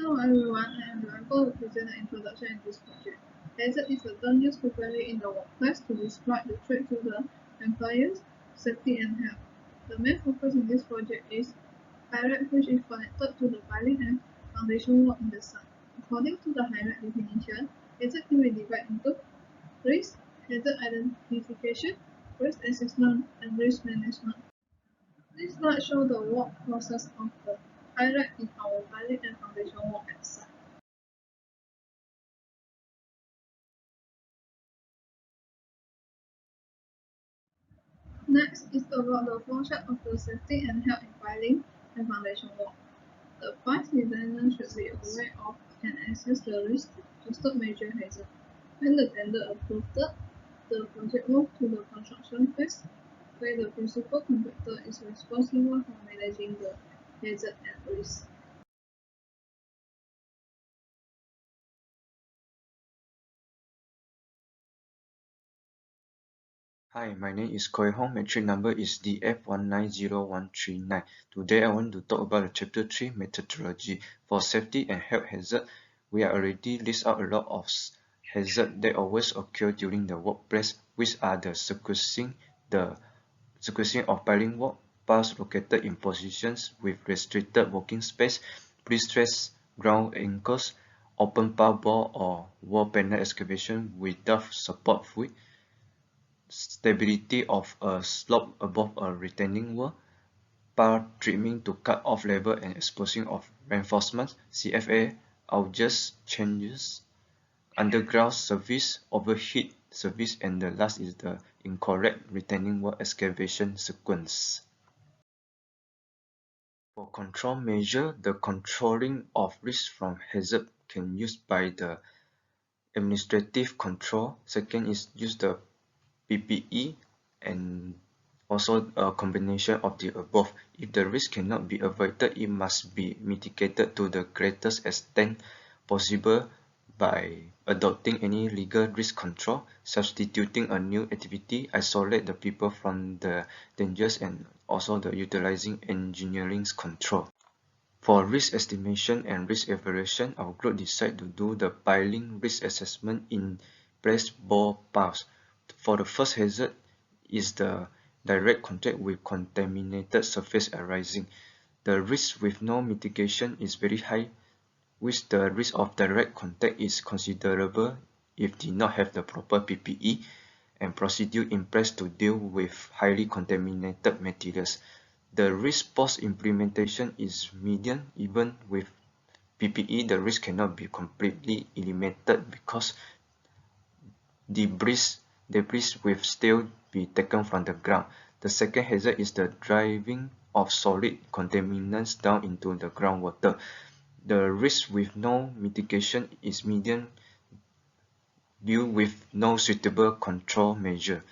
Hello everyone, I am going to present an introduction in this project. Hazard is a term used frequently in the workplace to describe the threat to the employer's safety and health. The main focus in this project is HIRAC, which is connected to the piling and foundation wall in the site. According to the HIRAC definition, hazard can be divided into risk, hazard identification, risk assessment, and risk management. This slide shows the work process of the HIRAC in our piling and foundation wall at site. Next is about the flowchart of the safety and health in piling and foundation work. The pipe designer should be aware of and assess the risk to stop major hazard. When the tender approved, the project moves to the construction phase, where the principal contractor is responsible for managing the hazard and risk. Hi, my name is Koi Hong. Metric number is DF190139. Today I want to talk about the Chapter 3 methodology. For safety and health hazard, we are already list out a lot of hazards that always occur during the workplace, which are the sequencing of piling work, piles located in positions with restricted working space, pre-stressed ground anchors, open pile bore or wall panel excavation without support fluid, stability of a slope above a retaining wall, pile trimming to cut off level and exposing of reinforcements, CFA, outage changes, underground service, overhead service, and the last is the incorrect retaining wall excavation sequence. For control measure, the controlling of risk from hazard can use by the administrative control. Second is use the PPE and also a combination of the above. If the risk cannot be avoided, it must be mitigated to the greatest extent possible by adopting any legal risk control, substituting a new activity, isolate the people from the dangers, and also the utilizing engineering control. For risk estimation and risk evaluation, our group decided to do the piling risk assessment in place bore piles. For the first hazard is the direct contact with contaminated surface arising. The risk with no mitigation is very high, which the risk of direct contact is considerable if did not have the proper PPE and procedure in place to deal with highly contaminated materials. The risk post-implementation is medium. Even with PPE, the risk cannot be completely eliminated because debris will still be taken from the ground. The second hazard is the driving of solid contaminants down into the groundwater. The risk with no mitigation is medium due with no suitable control measure.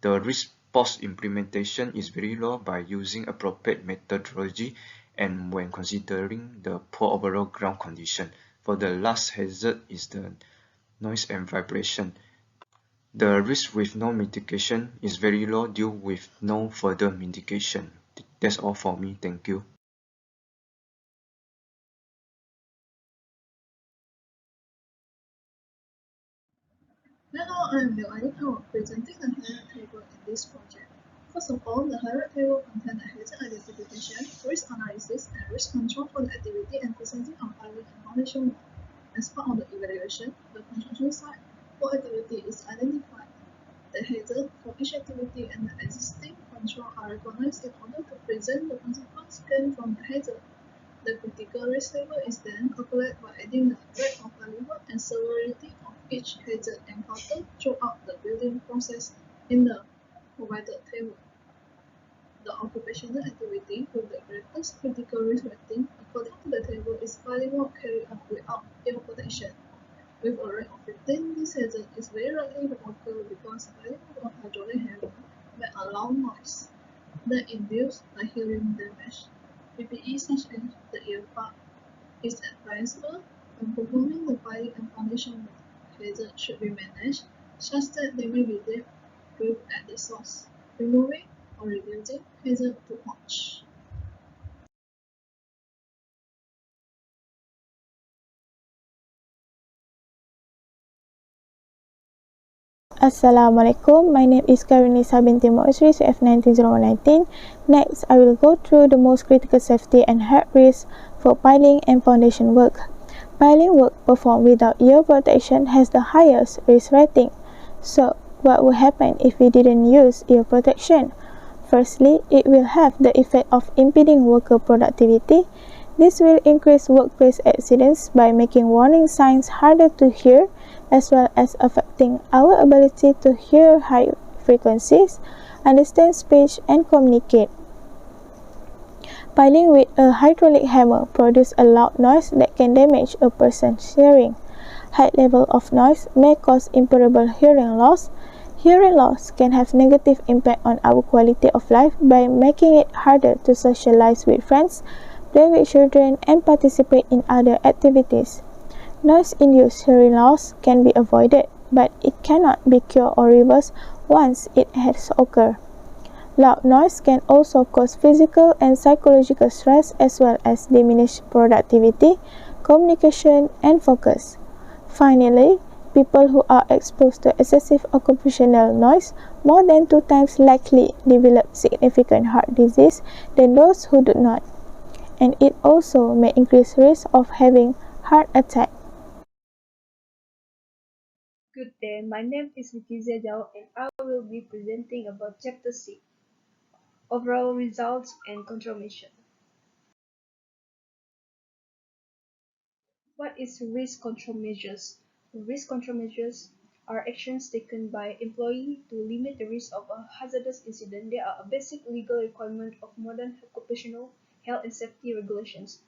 The risk post-implementation is very low by using appropriate methodology and when considering the poor overall ground condition. For the last hazard is the noise and vibration. The risk with no mitigation is very low due with no further mitigation. That's all for me. Thank you. Now I am dividing our presenting the HIRAC table in this project. First of all, the HIRAC table contains a hazard identification, risk analysis, and risk control for the activity and percentage of piling and foundation work. As part of the evaluation, the construction site for activity is identified. The hazard for each activity and the existing control are recognized in order to present the consequence gained from the hazard. The critical risk level is then calculated by adding the rate of failure and severity of each hazard encountered throughout the building process in the provided table. The occupational activity with the greatest critical risk rating according to the table is piling work carried out without air protection. With a rate of 15, this hazard is very likely to occur because piling work of hydraulic hammer may allow noise that induce a hearing damage. PPE such as the earplug is advisable when performing the piling and foundation work. Hazards should be managed such that they may be dealt with at the source, removing or reducing hazard to much. Assalamualaikum, my name is Karinisa binti Moisri, CF190119. Next, I will go through the most critical safety and health risks for piling and foundation work. Piling work performed without ear protection has the highest risk rating. So, what will happen if we didn't use ear protection? Firstly, it will have the effect of impeding worker productivity. This will increase workplace accidents by making warning signs harder to hear, as well as affecting our ability to hear high frequencies, understand speech, and communicate. Piling with a hydraulic hammer produces a loud noise that can damage a person's hearing. High level of noise may cause irreparable hearing loss. Hearing loss can have negative impact on our quality of life by making it harder to socialize with friends, play with children, and participate in other activities. Noise-induced hearing loss can be avoided, but it cannot be cured or reversed once it has occurred. Loud noise can also cause physical and psychological stress as well as diminish productivity, communication, and focus. Finally, people who are exposed to excessive occupational noise more than 2 times likely develop significant heart disease than those who do not, and it also may increase risk of having heart attack. Good day, my name is Nikizia Jao and I will be presenting about Chapter C, Overall Results and Countermeasure. What is risk control measures? Risk control measures are actions taken by employee to limit the risk of a hazardous incident. They are a basic legal requirement of modern occupational health and safety regulations.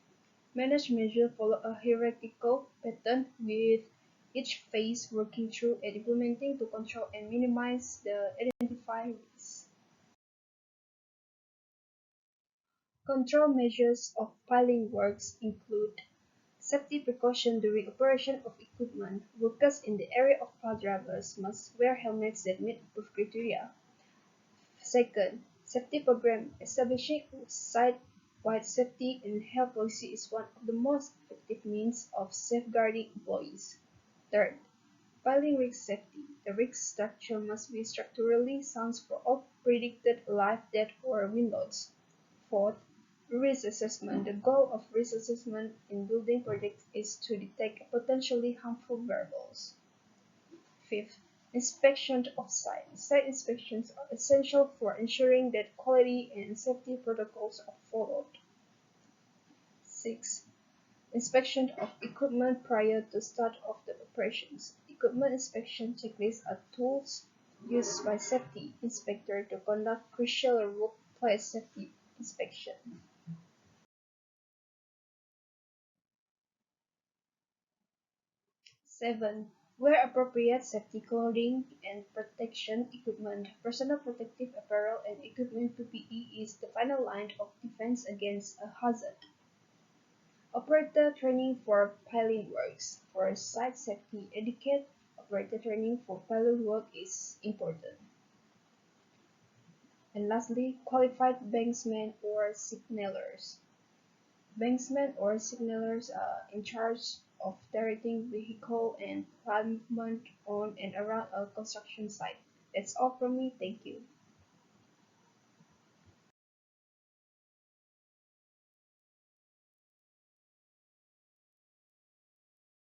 Managed measures follow a hierarchical pattern with each phase working through and implementing to control and minimize the identified risks. Control measures of piling works include safety precautions during operation of equipment. Workers in the area of pile drivers must wear helmets that meet approved criteria. Second, safety program. Establishing site-wide safety and health policy is one of the most effective means of safeguarding employees. Third, piling rig safety. The rig structure must be structurally sound for all predicted life, death, or wind loads. Fourth, risk assessment. The goal of risk assessment in building projects is to detect potentially harmful variables. Fifth, inspection of site. Site inspections are essential for ensuring that quality and safety protocols are followed. Sixth, inspection of equipment prior to start of the operations. Equipment inspection checklists are tools used by safety inspector to conduct crucial workplace safety inspection. 7. Wear appropriate safety clothing and protection equipment. Personal protective apparel and equipment (PPE) is the final line of defense against a hazard. Operator training for piling works. For site safety etiquette, operator training for piling work is important. And lastly, qualified banksmen or signalers. Banksmen or signalers are in charge of directing vehicle and movement on and around a construction site. That's all from me. Thank you.